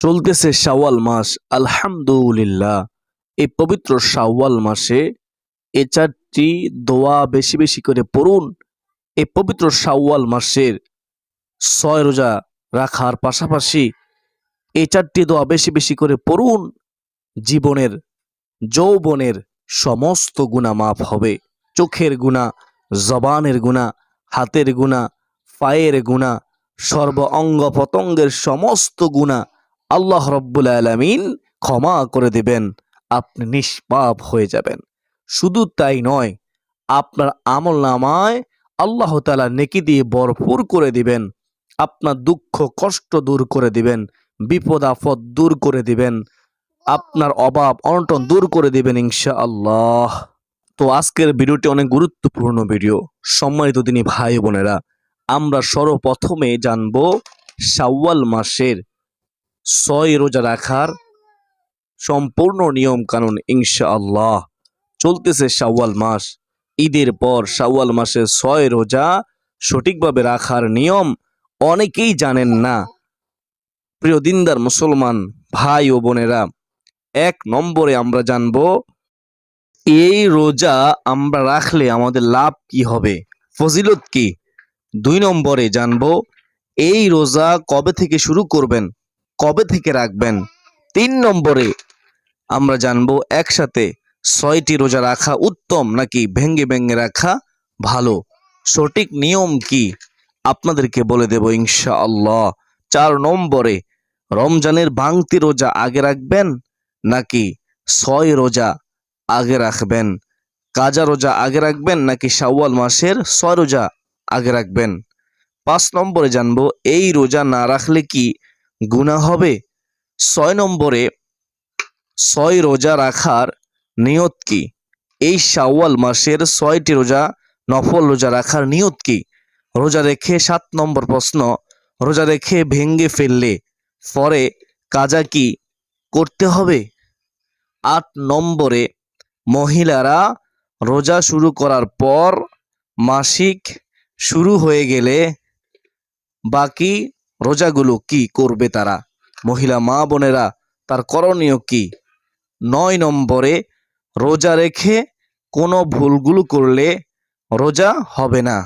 চলতেছে শাওয়াল মাস। আলহামদুলিল্লাহ, এই পবিত্র শাওয়াল মাসে এই চারটি দোয়া বেশি বেশি করে পড়ুন। এই পবিত্র শাওয়াল মাসের ৬ রোজা রাখার পাশাপাশি এই চারটি দোয়া বেশি বেশি করে পড়ুন। জীবনের যৌবনের সমস্ত গুনাহ মাফ হবে। চোখের গুনাহ, জবানের গুনাহ, হাতের গুনাহ, পায়ের গুনাহ, সর্ব অঙ্গ প্রত্যঙ্গের সমস্ত গুনাহ আল্লাহ রব্বুল আলামিন ক্ষমা করে দিবেন। আপনি নিষ্পাপ হয়ে যাবেন। শুধু তাই নয়, আপনার আমলনামায় আল্লাহ তাআলা নেকি দিয়ে ভরপুর করে দিবেন। আপনার দুঃখ কষ্ট দূর করে দিবেন, বিপদ আপদ দূর করে দিবেন, আপনার অভাব অনটন দূর করে দিবেন ইনশাআল্লাহ। তো আজকের ভিডিওটি অনেক গুরুত্বপূর্ণ ভিডিও। সম্মানিত দিনী ভাই বোনেরা, আমরা সর্বপ্রথমে জানবো শাওয়াল মাসের ৬ রোজা রাখার সম্পূর্ণ নিয়ম কানুন ইনশাআল্লাহ। চলতেছে শাওয়াল মাস, ঈদের পর শাওয়াল মাসের ৬ রোজা সঠিকভাবে রাখার নিয়ম অনেকেই জানেন না। প্রিয় দিনদার মুসলমান ভাই ও বোনেরা, ১ নম্বরে আমরা জানবো এই রোজা আমরা রাখলে আমাদের লাভ কি হবে, ফজিলত কি। ২ নম্বরে জানবো এই রোজা কবে থেকে শুরু করবেন, কবে থেকে রাখবেন। ৩ নম্বরে আমরা জানবো একসাথে ৬টি রোজা রাখা উত্তম নাকি ভেঙ্গে ভেঙ্গে রাখা ভালো, সঠিক নিয়ম কি আপনাদেরকে বলে দেব ইনশাআল্লাহ। ৪ নম্বরে রমজানের ভাঙতি রোজা আগে রাখবেন নাকি ৬ রোজা আগে রাখবেন, কাজা রোজা আগে রাখবেন নাকি শাওয়াল মাসের ৬ রোজা আগে রাখবেন। ৫ নম্বরে জানবো এই রোজা না রাখলে কি গুনাহ হবে। ৬ নম্বরে ৬ রোজা রাখার নিয়ত কি, এই শাওয়াল মাসের ৬টি রোজা নফল রোজা রাখার নিয়ত কি। রোজা রেখে ৭ নম্বর প্রশ্ন, রোজা রেখে ভেঙ্গে ফেললে পরে কাজা কি করতে হবে। ৮ নম্বরে মহিলারা রোজা শুরু করার পর মাসিক শুরু হয়ে গেলে বাকি রোজাগুলো কি করবে তারা, মহিলা মা বোনেরা তার করণীয় কি। ৯ নম্বরে রোজা রেখে কোনো ভুলগুলো করলে রোজা হবে না,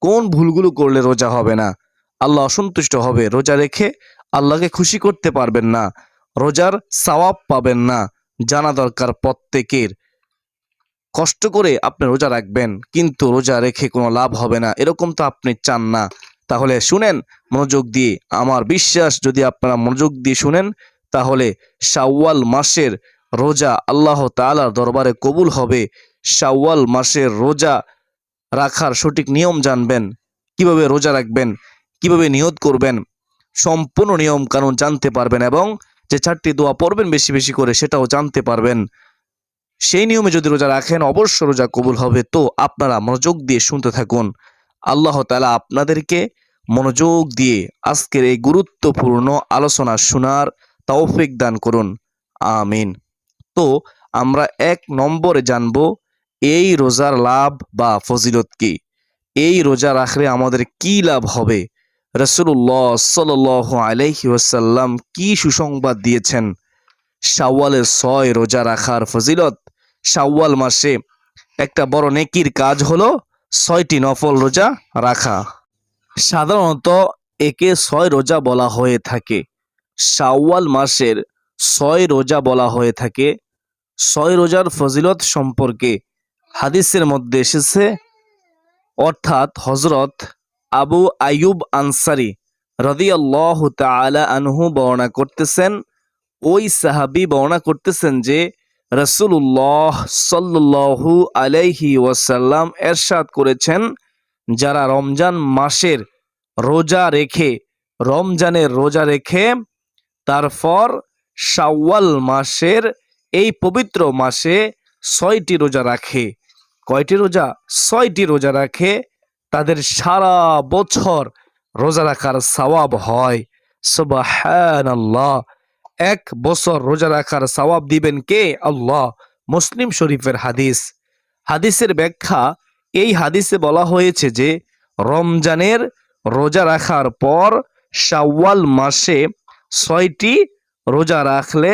কোন ভুলগুলো করলে রোজা হবে না, আল্লাহ অসন্তুষ্ট হবে। রোজা রেখে আল্লাহকে খুশি করতে পারবেন না, রোজার সওয়াব পাবেন না। জানা দরকার প্রত্যেকের। কষ্ট করে আপনি রোজা রাখবেন কিন্তু রোজা রেখে কোনো লাভ হবে না, এরকম তো আপনি চান না। তাহলে শুনেন মনোযোগ দিয়ে, আমার বিশ্বাস যদি আপনারা মনোযোগ দিয়ে শুনেন তাহলে শাওয়াল মাসের রোজা আল্লাহ তাআলার দরবারে কবুল হবে। শাওয়াল মাসের রোজা রাখার সঠিক নিয়ম জানবেন, কিভাবে রোজা রাখবেন, কিভাবে নিয়ত করবেন, সম্পূর্ণ নিয়ম কানুন জানতে পারবেন এবং যে ৪টি দোয়া পড়বেন বেশি বেশি করে সেটাও জানতে পারবেন। সেই নিয়মে যদি রোজা রাখেন অবশ্য রোজা কবুল হবে। তো আপনারা মনোযোগ দিয়ে শুনতে থাকুন। আল্লাহ তাআলা আপনাদেরকে মনোযোগ দিয়ে আজকের এই গুরুত্বপূর্ণ আলোচনা শোনার তৌফিক দান করুন, আমিন। তো আমরা ১ নম্বরে জানবো এই রোজার লাভ বা ফজিলত কি, এই রোজা রাখলে আমাদের কি লাভ হবে। রাসূলুল্লাহ সাল্লাল্লাহু আলাইহি ওয়াসাল্লাম কি সুসংবাদ দিয়েছেন শাওয়ালের ৬ রোজা রাখার ফজিলত। শাওয়াল মাসে একটা বড় নেকির কাজ হলো ৬টি নফল রোজা রাখা। সাধারণত একে ৬ রোজা বলা হয়ে থাকে। শাওয়াল মাসের ৬ রোজা বলা হয়ে থাকে। ৬ রোজার ফজিলত সম্পর্কে হাদিসের মধ্যে এসেছে, অর্থাৎ হযরত আবু আইয়ুব আনসারী রাদিয়াল্লাহু তাআলা আনহু বর্ণনা করতেছেন, ওই সাহাবী বর্ণনা করতেছেন যে রাসূলুল্লাহ সাল্লাল্লাহু আলাইহি ওয়াসাল্লাম ইরশাদ করেছেন, যারা রমজান মাসের রোজা রেখে, রমজানের রোজা রেখে তারপর শাওয়াল মাসের এই পবিত্র মাসে ৬টি রোজা রাখে, কয়টি রোজা, ৬টি রোজা রাখে, তাদের সারা বছর রোজা রাখার সওয়াব হয়। সুবহানাল্লাহ, ১ বছর রোজা রাখার সওয়াব দিবেন কে, আল্লাহ। মুসলিম শরীফের হাদিস। হাদিসের ব্যাখ্যা, এই হাদিসে বলা হয়েছে যে রমজানের রোজা রাখার পর শাওয়াল মাসে ছয়টি রোজা রাখলে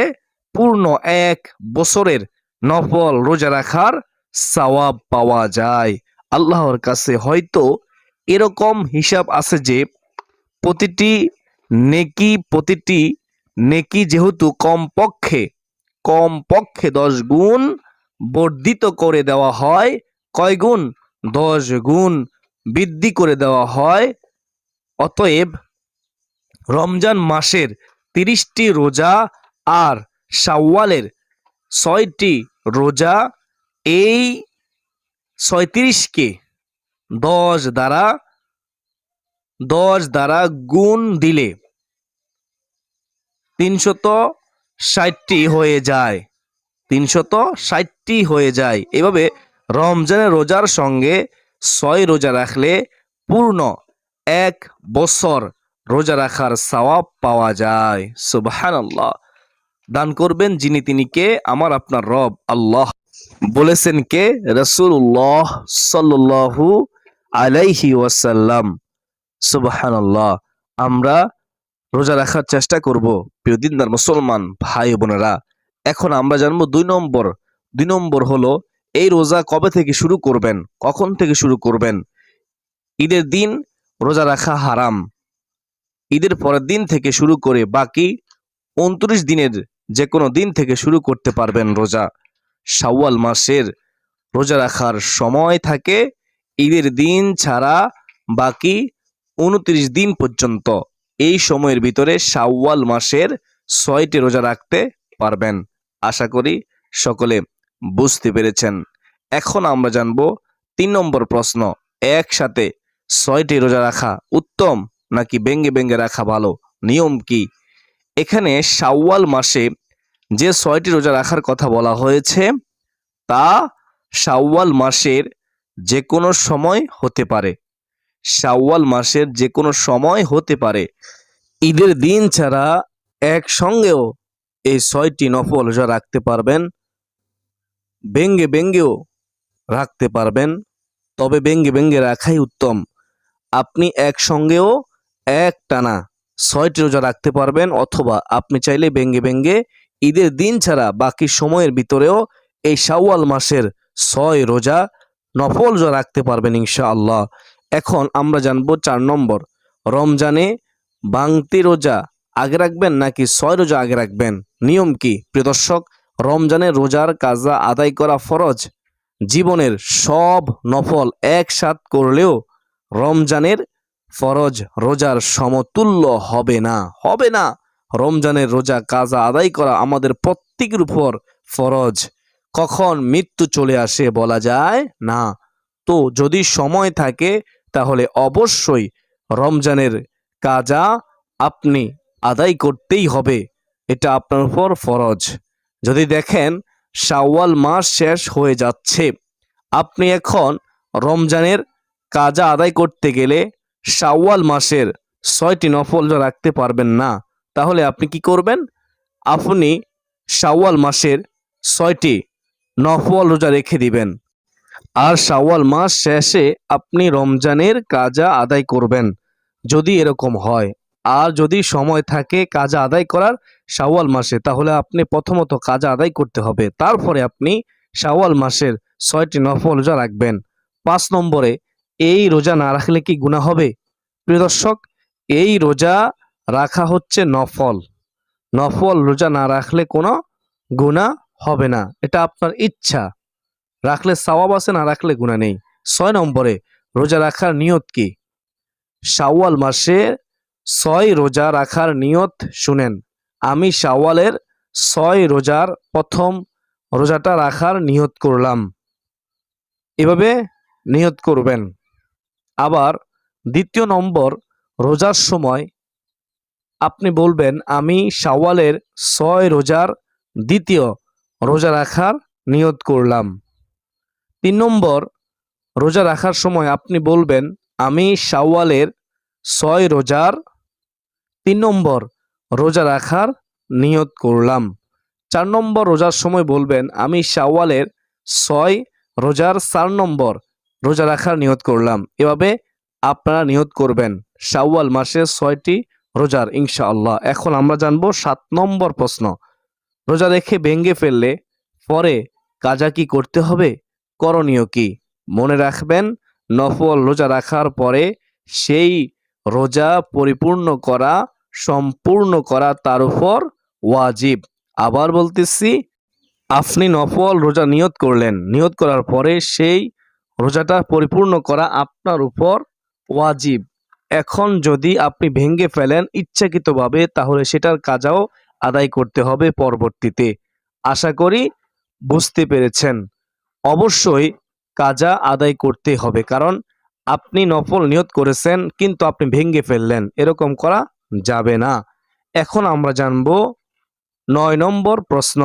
পূর্ণ 1 বছরের নফল রোজা রাখার সওয়াব পাওয়া যায়। আল্লাহর কাছে হয়তো এরকম হিসাব আছে যে প্রতিটি নেকি যেহেতু কমপক্ষে 10 গুণ বর্ধিত করে দেওয়া হয়। কয় গুণ? 10 গুণ বৃদ্ধি করে দেওয়া হয়। অতএব রমজান মাসের 30টি রোজা আর শাওয়ালের 6টি রোজা, এই 36কে 10 দ্বারা গুণ দিলে 360টি হয়ে যায়। 360টি হয়ে যায়। এভাবে রমজানের রোজার সঙ্গে 6 রোজা রাখলে পূর্ণ 1 বছর রোজা রাখার সওয়াব পাওয়া যায়। সুবহানাল্লাহ। দান করবেন যিনি তিনি কে? আমার আপনার রব আল্লাহ। বলেছেন কে? রাসূলুল্লাহ সাল্লাল্লাহু আলাইহি ওয়াসাল্লাম। সুবহানাল্লাহ। আমরা রোজা রাখার চেষ্টা করব প্রিয় দিনদার মুসলমান ভাই বোনেরা। এখন আমরা জানবো 2 নম্বর হলো এই রোজা কবে থেকে শুরু করবেন, কখন থেকে শুরু করবেন। ঈদের দিন রোজা রাখা হারাম। ঈদের পরের দিন থেকে শুরু করে বাকি 29 দিনের যে কোনো দিন থেকে শুরু করতে পারবেন রোজা। শাওয়াল মাসের রোজা রাখার সময় থাকে ঈদের দিন ছাড়া বাকি 29 দিন পর্যন্ত। এই সময়ের ভিতরে শাওয়াল মাসের 6টি রোজা রাখতে পারবেন। আশা করি সকলে বুঝতে পেরেছেন। এখন আমরা জানবো 3 নম্বর প্রশ্ন, একসাথে 6টি রোজা রাখা উত্তম নাকি ভেঙ্গে রাখা ভালো? নিয়ম কি? এখানে শাওয়াল মাসে যে 6টি রোজা রাখার কথা বলা হয়েছে তা শাওয়াল মাসের যে কোনো সময় হতে পারে। শাওয়াল মাসের যে কোনো সময় হতে পারে। ঈদের দিন ছাড়া একসঙ্গেও এই 6টি নফল রোজা রাখতে পারবেন, ভেঙ্গেও রাখতে পারবেন। তবে ভেঙ্গে রাখাই উত্তম। আপনি একসঙ্গেও একটানা 6টি রোজা রাখতে পারবেন, অথবা আপনি চাইলে ভেঙ্গে ঈদের দিন ছাড়া বাকি সময়ের ভিতরেও এই শাওয়াল মাসের 6 রোজা নফল রোজা রাখতে পারবেন ইনশাআল্লাহ। এখন আমরা জানবো 4 নম্বর, রমজানে ভাঙতি রোজা আগে রাখবেন নাকি 6 রোজা আগে রাখবেন? নিয়ম কি? প্রিয় দর্শক, রমজানের রোজার কাজা আদায় করা ফরজ। জীবনের সব নফল একসাথ করলেও রমজানের ফরজ রোজার সমতুল্য হবে না। রমজানের রোজা কাজা আদায় করা আমাদের প্রত্যেকের উপর ফরজ। কখন মৃত্যু চলে আসে বলা যায় না। তো যদি সময় থাকে তাহলে অবশ্যই রমজানের কাজা আপনি আদায় করতেই হবে, এটা আপনার উপর ফরজ। যদি দেখেন শাওয়াল মাস শেষ হয়ে যাচ্ছে, আপনি এখন রমজানের কাজা আদায় করতে গেলে শাওয়াল মাসের 6টি নফল রোজা রাখতে পারবেন না, তাহলে আপনি কি করবেন? আপনি শাওয়াল মাসের 6টি নফল রোজা রেখে দিবেন, আর শাওয়াল মাস শেষে আপনি রমজানের কাজা আদায় করবেন যদি এরকম হয়। আর যদি সময় থাকে কাজা আদায় করার শাওয়াল মাসে, তাহলে আপনি প্রথমত কাজা আদায় করতে হবে, তারপরে আপনি শাওয়াল মাসের 6টি নফল রোজা রাখবেন। 5 নম্বরে, এই রোজা না রাখলে কি গুনাহ হবে? প্রিয় দর্শক, এই রোজা রাখা হচ্ছে নফল রোজা না রাখলে কোনো গুনাহ হবে না, এটা আপনার ইচ্ছা। রাখলে সওয়াব আছে, না রাখলে গুনাহ নেই। 6 নম্বরে, রোজা রাখার নিয়ত কি? শাওয়াল মাসে 6 রোজা রাখার নিয়ত শুনেন। আমি শাওয়ালের 6 রোজার প্রথম রোজাটা রাখার নিয়ত করলাম, এভাবে নিয়ত করবেন। আবার 2 নম্বর রোজার সময় আপনি বলবেন আমি শাওয়ালের 6 রোজার 2য় রোজা রাখার নিয়ত করলাম। 3 নম্বর রোজা রাখার সময় আপনি বলবেন আমি শাওয়ালের 6 রোজার 3 নম্বর রোজা রাখার নিয়ত করলাম। 4 নম্বর রোজার সময় বলবেন আমি শাওয়ালের 6 রোজার 4 নম্বর রোজা রাখার নিয়ত করলাম। এভাবে আপনারা নিয়ত করবেন শাওয়াল মাসে 6টি রোজার ইনশাআল্লাহ। এখন আমরা জানবো 7 নম্বর প্রশ্ন। রোজা রেখে ভেঙে ফেললে পরে কাজা কি করতে হবে? করণীয় কি? মনে রাখবেন, নফল রোজা রাখার পরে সেই রোজা সম্পূর্ণ করা তার উপর ওয়াজিব। আবার বলতেছি, আপনি নফল রোজা নিয়ত করলেন, নিয়ত করার পরে সেই রোজাটা পরিপূর্ণ করা আপনার উপর ওয়াজিব। এখন যদি আপনি ভেঙে ফেলেন ইচ্ছাকৃতভাবে, তাহলে সেটার কাজাও আদায় করতে হবে পরবর্তীতে। আশা করি বুঝতে পেরেছেন। অবশ্যই কাজা আদায় করতে হবে, কারণ আপনি নফল নিয়ত করেছেন কিন্তু আপনি ভেঙে ফেললেন, এরকম করা যাবে না। এখন আমরা জানবো 9 নম্বর প্রশ্ন।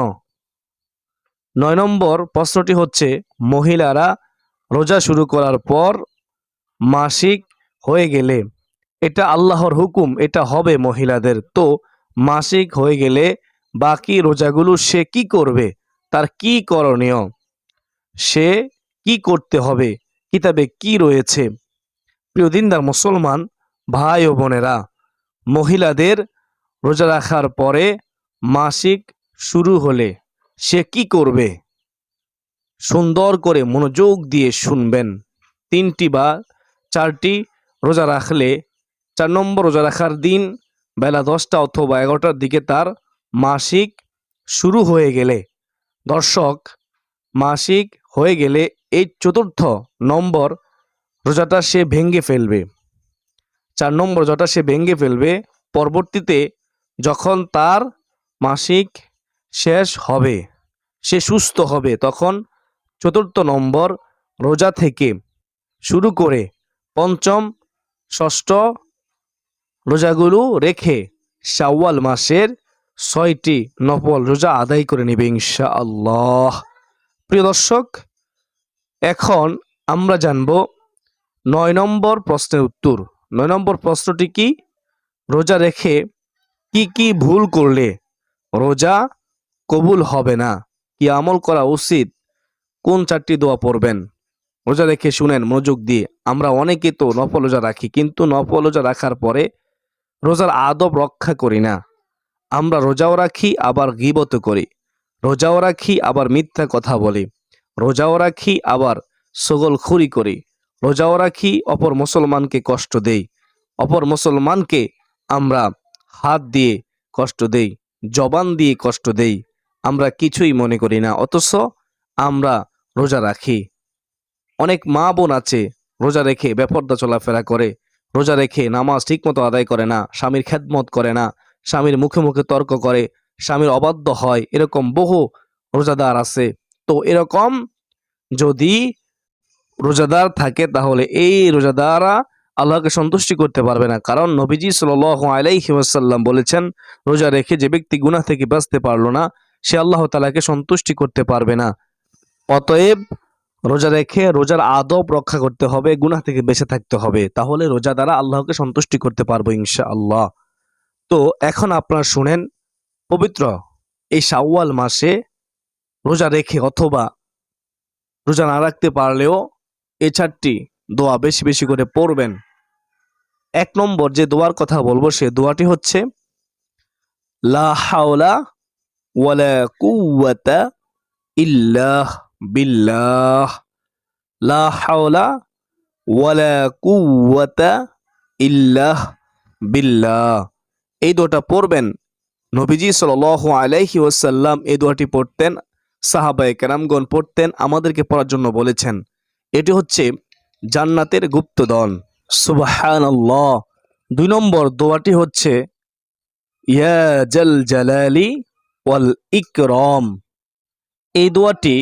9 নম্বর প্রশ্নটি হচ্ছে, মহিলারা রোজা শুরু করার পর মাসিক হয়ে গেলে, এটা আল্লাহর হুকুম, এটা হবে মহিলাদের। তো মাসিক হয়ে গেলে বাকি রোজাগুলো সে কি করবে? তার কি করণীয়? সে কি করতে হবে? কিতাবে কি রয়েছে? প্রিয় দিনদার মুসলমান ভাই ও বোনেরা, মহিলাদের রোজা রাখার পরে মাসিক শুরু হলে সে কি করবে? সুন্দর করে মনোযোগ দিয়ে শুনবেন। 3টি বা 4টি রোজা রাখলে, 4 নম্বর রোজা রাখার দিন বেলা 10টা অথবা 11টার দিকে তার মাসিক শুরু হয়ে গেলে, দর্শক, মাসিক হয়ে গেলে এই 4র্থ নম্বর রোজাটা সে ভেঙে ফেলবে। 4 নম্বর রোজাটা সে ভেঙে ফেলবে। পরবর্তীতে যখন তার মাসিক শেষ হবে, সে সুস্থ হবে, তখন 4র্থ নম্বর রোজা থেকে শুরু করে 5ম, 6ষ্ঠ রোজাগুলো রেখে শাওয়াল মাসের 6টি নফল রোজা আদায় করে নেবে ইনশাআল্লাহ। প্রিয় দর্শক, এখন আমরা জানব 9 নম্বর প্রশ্নের উত্তর। 9 নম্বর প্রশ্নটি কি? রোজা রেখে কি কি ভুল করলে রোজা কবুল হবে না? কি আমল করা উচিত? কোন 4টি দোয়া পড়বেন? রোজা রেখে শুনেন মনোযোগ দিয়ে। আমরা অনেকে তো নফল রোজা রাখি, কিন্তু নফল রোজা রাখার পরে রোজার আদব রক্ষা করি না। আমরা রোজাও রাখি আবার গীবত করি, রোজাও রাখি আবার মিথ্যা কথা বলি, রোজাও রাখি আবার ছগলখুরি করি, রোজাও রাখি অপর মুসলমানকে কষ্ট দেই, অপর মুসলমানকে আমরা হাত দিয়ে কষ্ট দেই, জবান দিয়ে কষ্ট দেই। আমরা কিছুই মনে করি না, অথচ আমরা রোজা রাখি। অনেক মা বোন আছে রোজা রেখে বেপরদা চলাফেরা করে, রোজা রেখে নামাজ ঠিকমতো আদায় করে না, স্বামীর খেদমত করে না, স্বামীর মুখে মুখে তর্ক করে, স্বামীর অবাধ্য হয়। এরকম বহু রোজাদার আছে। তো এরকম যদি রোজাদার থাকে, তাহলে এই রোজাদাররা আল্লাহকে সন্তুষ্টি করতে পারবে না। কারণ নবীজি সাল্লাল্লাহু আলাইহি ওয়াসাল্লাম বলেছেন, রোজা রেখে যে ব্যক্তি গুনাহ থেকে বাঁচতে পারলো না, সে আল্লাহ তাআলাকে সন্তুষ্টি করতে পারবে না। অতএব রোজা রেখে রোজার আদব রক্ষা করতে হবে, গুনাহ থেকে বেঁচে থাকতে হবে, তাহলে রোজা দ্বারা আল্লাহকে সন্তুষ্টি করতে পারবো ইনশাআল্লাহ। তো এখন আপনারা শুনেন, পবিত্র এই শাওয়াল মাসে রোজা রেখে অথবা রোজা না রাখতে পারলেও এই 4টি দোয়া বেশি বেশি করে পড়বেন। 1 নম্বর যে দোয়ার কথা বলবো, সে দোয়াটি হচ্ছে, লা হাওলা ওয়ালা কুওয়াতা ইল্লা বিল্লাহ। লা হাওলা ওয়ালা কুওয়াতা ইল্লা বিল্লাহ। এই দোয়াটা পড়বেন। নবীজি সাল্লাল্লাহু আলাইহি ওয়াসাল্লাম এই দোয়াটি পড়তেন, সাহাবায়ে কেরামগণ পড়তেন, আমাদেরকে পড়ার জন্য বলেছেন। এটি হচ্ছে জান্নাতের গুপ্তধন। সুবহানাল্লাহ। 2 নম্বর দোয়াটি হচ্ছে, ইয়া জাল জালালি ওয়াল ইকরাম। এই দোয়াটি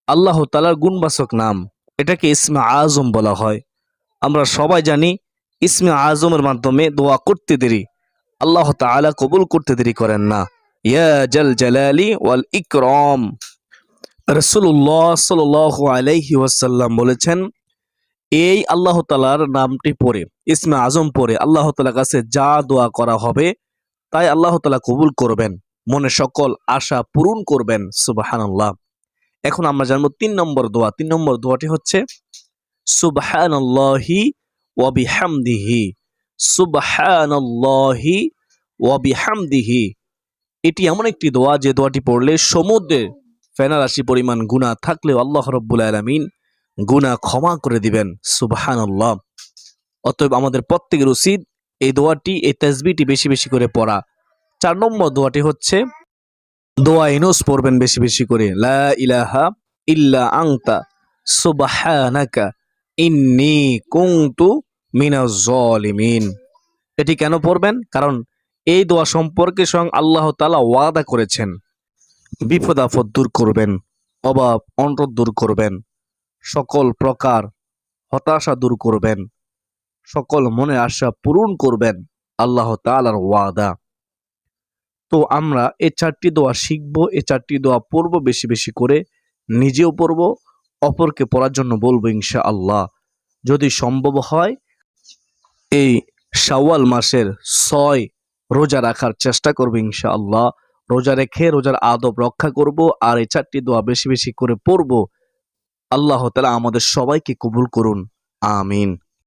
আল্লাহ তাআলার গুণবাচক নাম, এটাকে ইসমে আজম বলা হয়। আমরা সবাই জানি ইসমে আজমের মাধ্যমে দোয়া করতে দেরি আল্লাহ তাআলা কবুল করতে দেরি করেন না। ইয়া জাল জালালি ওয়াল ইকরাম। রাসূলুল্লাহ সাল্লাল্লাহু আলাইহি ওয়াসাল্লাম বলেছেন, এই আল্লাহ তাআলার নামটি পড়ে, ইসমে আজম পড়ে আল্লাহ তাআলার কাছে যা দোয়া করা হবে তাই আল্লাহ তাআলা কবুল করবেন, মনের সকল আশা পূরণ করবেন। সুবহানাল্লাহ। এখন আমরা জানবো 3 নম্বর দোয়া। 3 নম্বর দোয়াটি হচ্ছে, সুবহানাল্লাহি ওয়া বিহামদিহি। সুবহানাল্লাহি ওয়া বিহামদিহি। এটি এমন একটি দোয়া যে দোয়াটি পড়লে সমুদ্রের ফেনা রাশি পরিমাণ গুনাহ থাকলেও আল্লাহ রাব্বুল আলামিন গুনাহ ক্ষমা করে দিবেন। সুবহানাল্লাহ। অতএব আমাদের প্রত্যেকের উচিত এই দোয়াটি, এই তাসবিহটি বেশি বেশি করে পড়া। 4 নম্বর দোয়াটি হচ্ছে দোয়া ইনুস পড়বেন বেশি বেশি করে। লা ইলাহা ইল্লা আনতা সুবহানাকা ইন্নী কুনতু মিনাজ জালিমিন। এটি কেন পড়বেন? কারণ এই দোয়া সম্পর্কে স্বয়ং আল্লাহ তাআলা ওয়াদা করেছেন, বিপদ আপদ দূর করবেন, অভাব অনটন দূর করবেন, সকল প্রকার হতাশা দূর করবেন, সকল মনের আশা পূরণ করবেন, আল্লাহ তাআলার ওয়াদা। তো আমরা এই 4টি দোয়া শিখবো, এই 4টি দোয়া পড়বো বেশি বেশি করে, নিজেও পড়বো, অপরকে পড়ার জন্য বলবো ইনশাআল্লাহ। যদি সম্ভব হয় এই শাওয়াল মাসের 6 রোজা রাখার চেষ্টা করবো ইনশাআল্লাহ। রোজা রেখে রোজার আদব রক্ষা করব, আর এই 4টি দোয়া বেশি বেশি করে পড়বো। আল্লাহ তাআলা আমাদের সবাইকে কবুল করুন, আমিন।